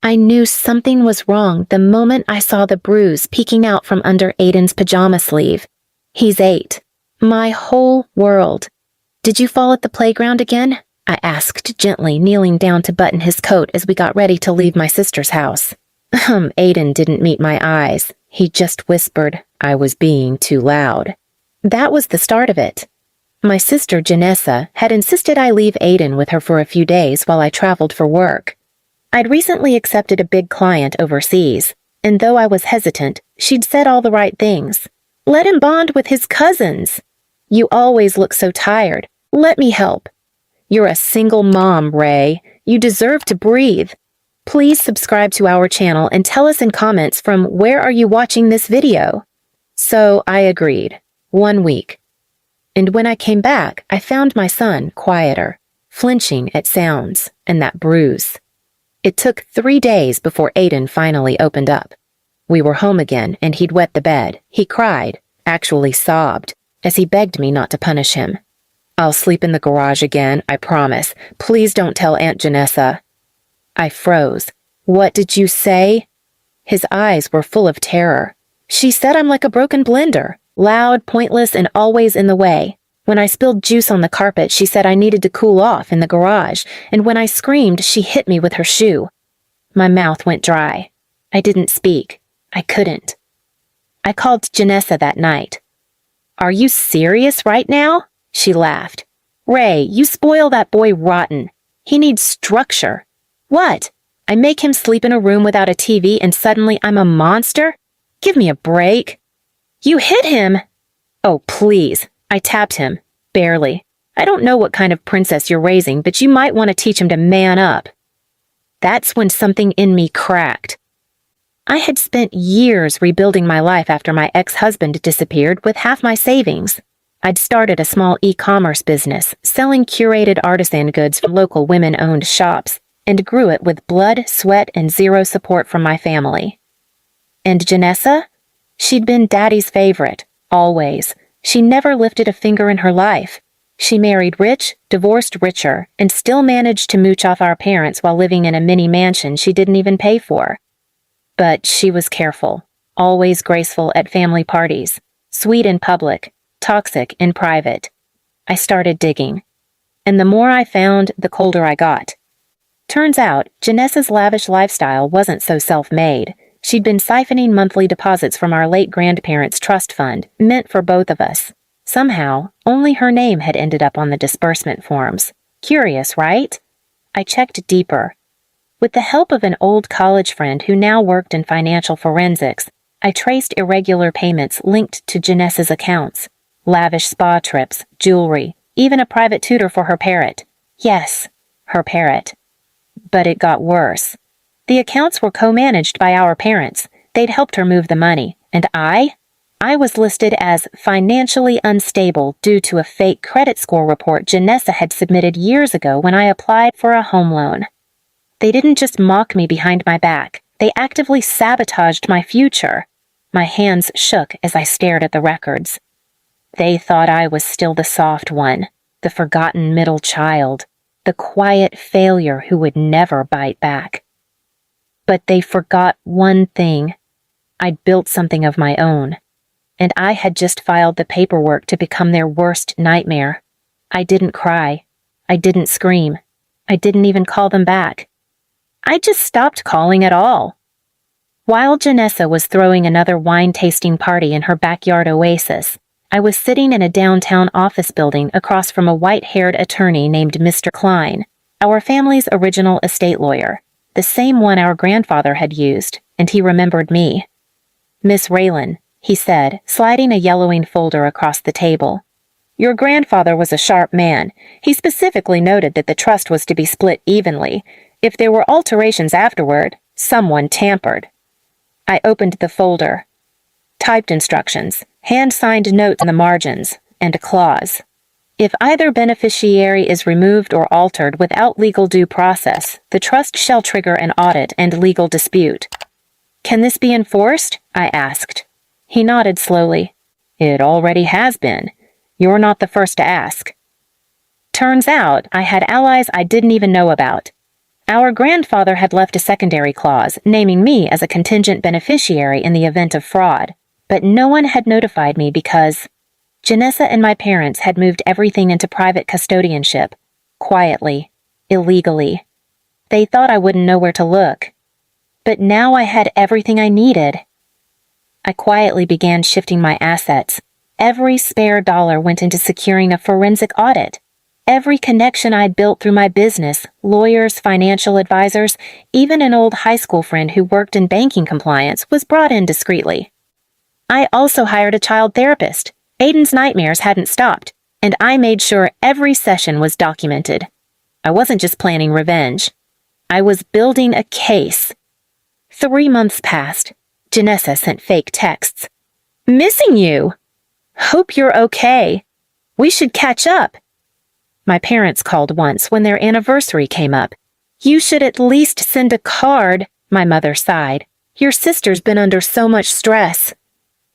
I knew something was wrong the moment I saw the bruise peeking out from under Aiden's pajama sleeve. He's 8. My whole world. "Did you fall at the playground again?" I asked gently, kneeling down to button his coat as we got ready to leave my sister's house. Aiden didn't meet my eyes. He just whispered I was being too loud. That was the start of it. My sister, Janessa, had insisted I leave Aiden with her for a few days while I traveled for work. I'd recently accepted a big client overseas, and though I was hesitant, she'd said all the right things. "Let him bond with his cousins. You always look so tired. Let me help. You're a single mom, Ray. You deserve to breathe. Please subscribe to our channel and tell us in comments from where are you watching this video." So I agreed. 1 week. And when I came back, I found my son quieter, flinching at sounds, and that bruise. It took 3 days before Aiden finally opened up. We were home again, and he'd wet the bed. He cried, actually sobbed, as he begged me not to punish him. "I'll sleep in the garage again, I promise. Please don't tell Aunt Janessa." I froze. "What did you say?" His eyes were full of terror. "She said I'm like a broken blender, loud, pointless, and always in the way. When I spilled juice on the carpet, she said I needed to cool off in the garage, and when I screamed, she hit me with her shoe." My mouth went dry. I didn't speak. I couldn't. I called Janessa that night. "Are you serious right now?" She laughed. "Ray, you spoil that boy rotten. He needs structure." "What? I make him sleep in a room without a TV and suddenly I'm a monster? Give me a break." "You hit him!" "Oh, please. I tapped him. Barely. I don't know what kind of princess you're raising, but you might want to teach him to man up." That's when something in me cracked. I had spent years rebuilding my life after my ex-husband disappeared with half my savings. I'd started a small e-commerce business, selling curated artisan goods from local women-owned shops, and grew it with blood, sweat, and zero support from my family. And Janessa? She'd been Daddy's favorite, always. She never lifted a finger in her life. She married rich, divorced richer, and still managed to mooch off our parents while living in a mini mansion she didn't even pay for. But she was careful, always graceful at family parties, sweet in public, toxic in private. I started digging. And the more I found, the colder I got. Turns out, Janessa's lavish lifestyle wasn't so self-made. She'd been siphoning monthly deposits from our late grandparents' trust fund, meant for both of us. Somehow, only her name had ended up on the disbursement forms. Curious, right? I checked deeper. With the help of an old college friend who now worked in financial forensics, I traced irregular payments linked to Janessa's accounts. Lavish spa trips, jewelry, even a private tutor for her parrot. Yes, her parrot. But it got worse. The accounts were co-managed by our parents. They'd helped her move the money. And I was listed as financially unstable due to a fake credit score report Janessa had submitted years ago when I applied for a home loan. They didn't just mock me behind my back. They actively sabotaged my future. My hands shook as I stared at the records. They thought I was still the soft one, the forgotten middle child, the quiet failure who would never bite back. But they forgot one thing. I'd built something of my own, and I had just filed the paperwork to become their worst nightmare. I didn't cry. I didn't scream. I didn't even call them back. I just stopped calling at all. While Janessa was throwing another wine-tasting party in her backyard oasis, I was sitting in a downtown office building across from a white-haired attorney named Mr. Klein, our family's original estate lawyer, the same one our grandfather had used, and he remembered me. "Miss Raylan," he said, sliding a yellowing folder across the table. "Your grandfather was a sharp man. He specifically noted that the trust was to be split evenly. If there were alterations afterward, someone tampered." I opened the folder. Typed instructions, hand-signed notes in the margins, and a clause. If either beneficiary is removed or altered without legal due process, the trust shall trigger an audit and legal dispute. "Can this be enforced?" I asked. He nodded slowly. "It already has been. You're not the first to ask." Turns out I had allies I didn't even know about. Our grandfather had left a secondary clause naming me as a contingent beneficiary in the event of fraud, but no one had notified me because Janessa and my parents had moved everything into private custodianship, quietly, illegally. They thought I wouldn't know where to look. But now I had everything I needed. I quietly began shifting my assets. Every spare dollar went into securing a forensic audit. Every connection I'd built through my business, lawyers, financial advisors, even an old high school friend who worked in banking compliance was brought in discreetly. I also hired a child therapist. Aiden's nightmares hadn't stopped, and I made sure every session was documented. I wasn't just planning revenge. I was building a case. 3 months passed. Janessa sent fake texts. "Missing you. Hope you're okay. We should catch up." My parents called once when their anniversary came up. "You should at least send a card," my mother sighed. "Your sister's been under so much stress."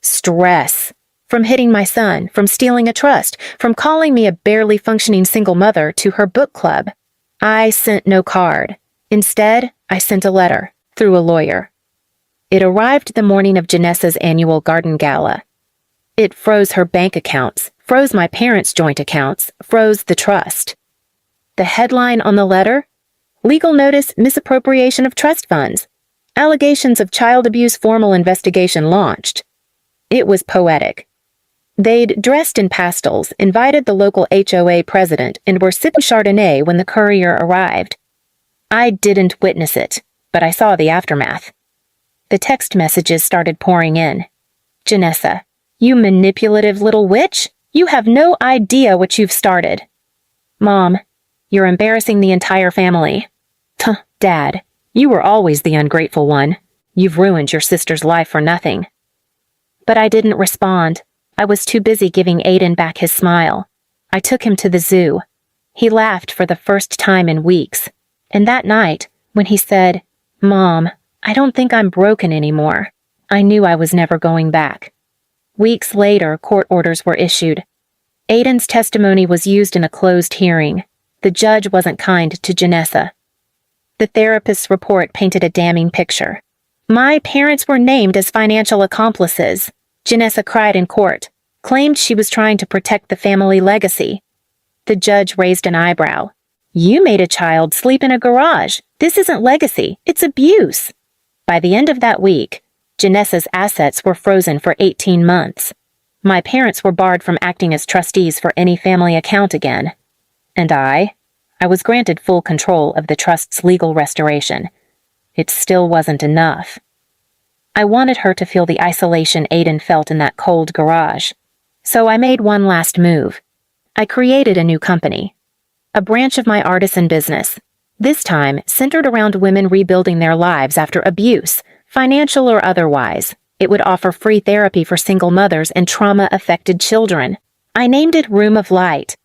Stress. From hitting my son, from stealing a trust, from calling me a barely functioning single mother to her book club. I sent no card. Instead, I sent a letter, through a lawyer. It arrived the morning of Janessa's annual garden gala. It froze her bank accounts, froze my parents' joint accounts, froze the trust. The headline on the letter? Legal notice misappropriation of trust funds. Allegations of child abuse formal investigation launched. It was poetic. They'd dressed in pastels, invited the local HOA president, and were sipping Chardonnay when the courier arrived. I didn't witness it, but I saw the aftermath. The text messages started pouring in. "Janessa, you manipulative little witch, you have no idea what you've started. Mom, you're embarrassing the entire family. Dad, you were always the ungrateful one. You've ruined your sister's life for nothing." But I didn't respond. I was too busy giving Aiden back his smile. I took him to the zoo. He laughed for the first time in weeks. And that night, when he said, "Mom, I don't think I'm broken anymore," I knew I was never going back. Weeks later, court orders were issued. Aiden's testimony was used in a closed hearing. The judge wasn't kind to Janessa. The therapist's report painted a damning picture. My parents were named as financial accomplices. Janessa cried in court, claimed she was trying to protect the family legacy. The judge raised an eyebrow. "You made a child sleep in a garage. This isn't legacy, it's abuse." By the end of that week, Janessa's assets were frozen for 18 months. My parents were barred from acting as trustees for any family account again. And I was granted full control of the trust's legal restoration. It still wasn't enough. I wanted her to feel the isolation Aiden felt in that cold garage. So I made one last move. I created a new company. A branch of my artisan business. This time centered around women rebuilding their lives after abuse, financial or otherwise. It would offer free therapy for single mothers and trauma-affected children. I named it Room of Light.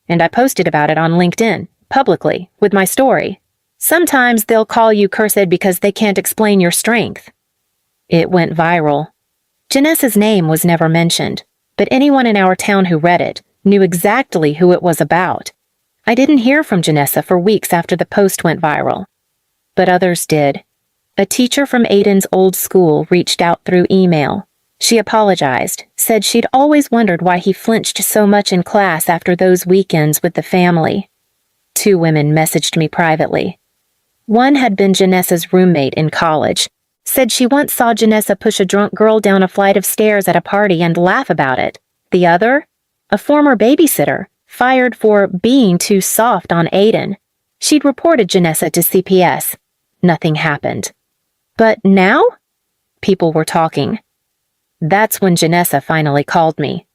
And I posted about it on LinkedIn, publicly, with my story. Sometimes they'll call you cursed because they can't explain your strength. It went viral. Janessa's name was never mentioned, but anyone in our town who read it knew exactly who it was about. I didn't hear from Janessa for weeks after the post went viral. But others did. A teacher from Aiden's old school reached out through email. She apologized, said she'd always wondered why he flinched so much in class after those weekends with the family. 2 women messaged me privately. One had been Janessa's roommate in college. Said she once saw Janessa push a drunk girl down a flight of stairs at a party and laugh about it. The other? A former babysitter, fired for being too soft on Aiden. She'd reported Janessa to CPS. Nothing happened. But now? People were talking. That's when Janessa finally called me.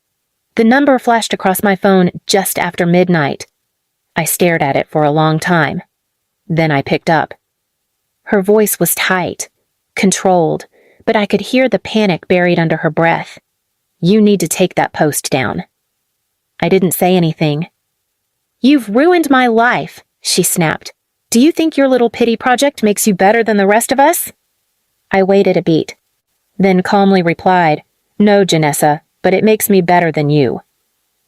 The number flashed across my phone just after midnight. I stared at it for a long time. Then I picked up. Her voice was tight, controlled, but I could hear the panic buried under her breath. "You need to take that post down." I didn't say anything. "You've ruined my life," she snapped. "Do you think your little pity project makes you better than the rest of us?" I waited a beat, then calmly replied, "No, Janessa, but it makes me better than you."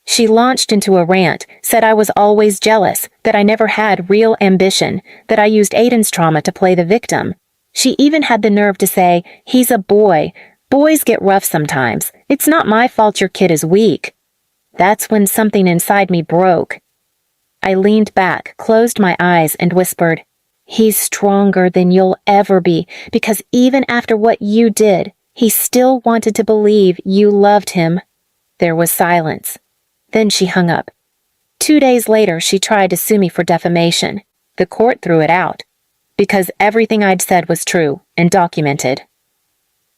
She launched into a rant, said I was always jealous, that I never had real ambition, that I used Aiden's trauma to play the victim. She even had the nerve to say, "He's a boy. Boys get rough sometimes. It's not my fault your kid is weak." That's when something inside me broke. I leaned back, closed my eyes, and whispered, "He's stronger than you'll ever be, because even after what you did, he still wanted to believe you loved him." There was silence. Then she hung up. 2 days later, she tried to sue me for defamation. The court threw it out, because everything I'd said was true and documented.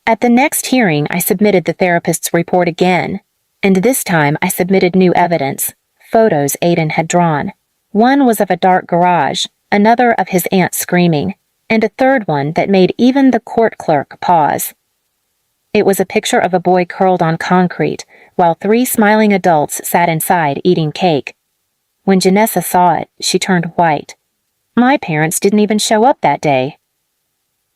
At the next hearing, I submitted the therapist's report again, and this time I submitted new evidence, photos Aiden had drawn. One was of a dark garage, another of his aunt screaming, and a third one that made even the court clerk pause. It was a picture of a boy curled on concrete, while 3 smiling adults sat inside eating cake. When Janessa saw it, she turned white. My parents didn't even show up that day.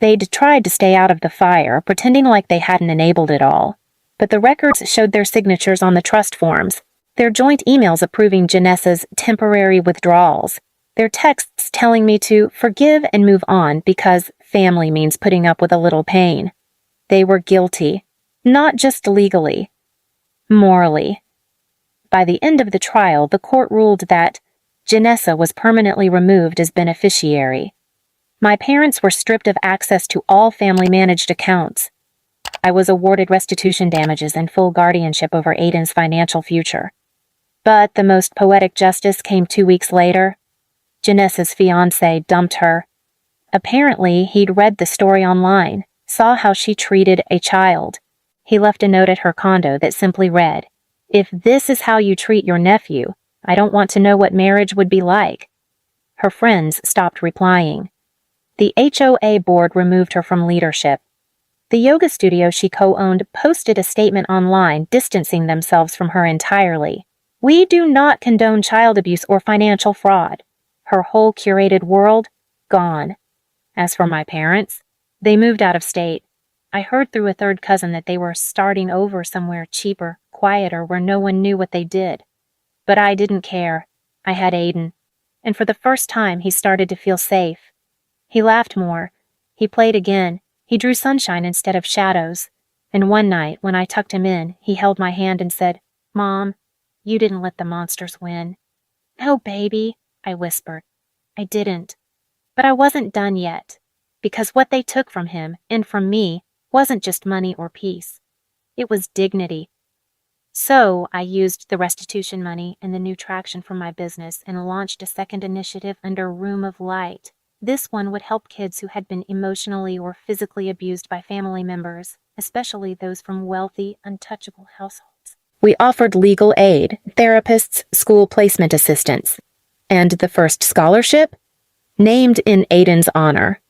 They'd tried to stay out of the fire, pretending like they hadn't enabled it all. But the records showed their signatures on the trust forms, their joint emails approving Janessa's temporary withdrawals, their texts telling me to forgive and move on because family means putting up with a little pain. They were guilty, not just legally, morally. By the end of the trial, the court ruled that Janessa was permanently removed as beneficiary. My parents were stripped of access to all family-managed accounts. I was awarded restitution damages and full guardianship over Aiden's financial future. But the most poetic justice came 2 weeks later. Janessa's fiancé dumped her. Apparently, he'd read the story online, saw how she treated a child. He left a note at her condo that simply read, "If this is how you treat your nephew, I don't want to know what marriage would be like." Her friends stopped replying. The HOA board removed her from leadership. The yoga studio she co-owned posted a statement online distancing themselves from her entirely. "We do not condone child abuse or financial fraud." Her whole curated world, gone. As for my parents, they moved out of state. I heard through a third cousin that they were starting over somewhere cheaper, quieter, where no one knew what they did. But I didn't care. I had Aiden. And for the first time, he started to feel safe. He laughed more. He played again. He drew sunshine instead of shadows. And one night, when I tucked him in, he held my hand and said, "Mom, you didn't let the monsters win." "No, baby," I whispered. I didn't. But I wasn't done yet. Because what they took from him, and from me, wasn't just money or peace. It was dignity. So I used the restitution money and the new traction from my business and launched a second initiative under Room of Light. This one would help kids who had been emotionally or physically abused by family members, especially those from wealthy, untouchable households. We offered legal aid, therapists, school placement assistance. And the first scholarship? Named in Aiden's honor.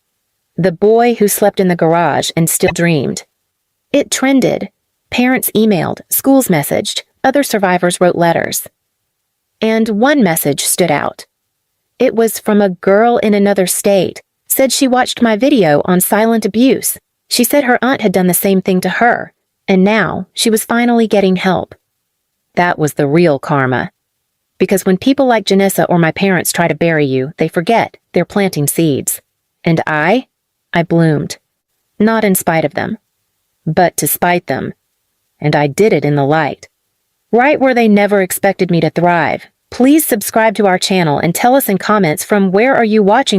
The boy who slept in the garage and still dreamed. It trended. Parents emailed, schools messaged, other survivors wrote letters. And one message stood out. It was from a girl in another state, said she watched my video on silent abuse. She said her aunt had done the same thing to her, and now she was finally getting help. That was the real karma. Because when people like Janessa or my parents try to bury you, they forget they're planting seeds. And I bloomed. Not in spite of them, but to spite them. And I did it in the light. Right where they never expected me to thrive. Please subscribe to our channel and tell us in comments from where are you watching